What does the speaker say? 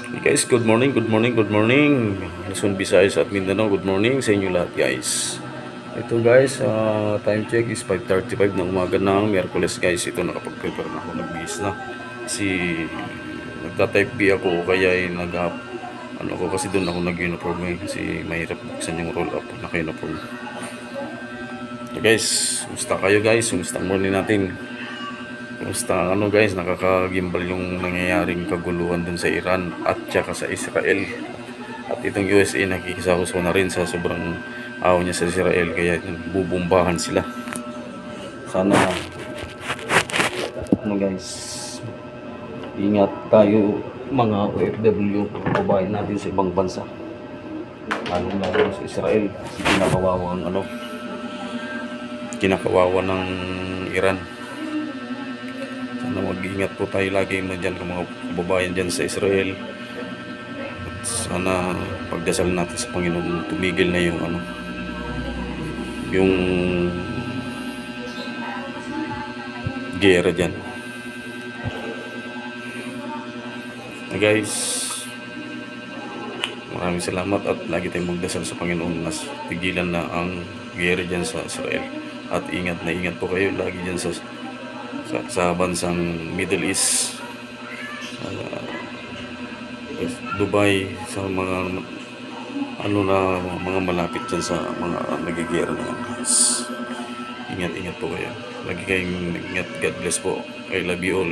Hey guys, good morning, good morning, good morning. Luzon, Visayas at Mindanao, good morning sa inyo lahat guys. Ito guys, time check is 5:35 ng umaga ng Miyerkules guys. Ito nakapag-prepare na ako, nagbihis na. Kasi nagta-type B ako kaya ano ko kasi doon ako nag-uniform kasi mahirap buksan yung roll up naka-uniform. So guys, kumusta kayo guys? Kumusta ang morning natin? Kumusta guys, nakakagimbal yung nangyayaring kaguluhan dun sa Iran at saka sa Israel. At itong USA nakikisakuso na rin sa sobrang awa niya sa Israel kaya bubumbahan sila. Sana guys, ingat tayo mga OFW, kababayan natin sa ibang bansa. Lalo sa Israel kasi kinakawawa ng Iran. Sana mag-iingat po tayo lagi dyan mga kababayan dyan sa Israel. At sana pagdasal natin sa Panginoon tumigil na yung gera dyan. Guys, maraming salamat at lagi tayong magdasal sa Panginoon na tigilan na ang gera dyan sa Israel. At ingat na ingat po kayo lagi dyan sa bansang Middle East, Dubai, sa mga mga malapit dyan sa mga nagigera na yan guys. Ingat po kayo, lagi kayong ingat. God bless po, I love you all.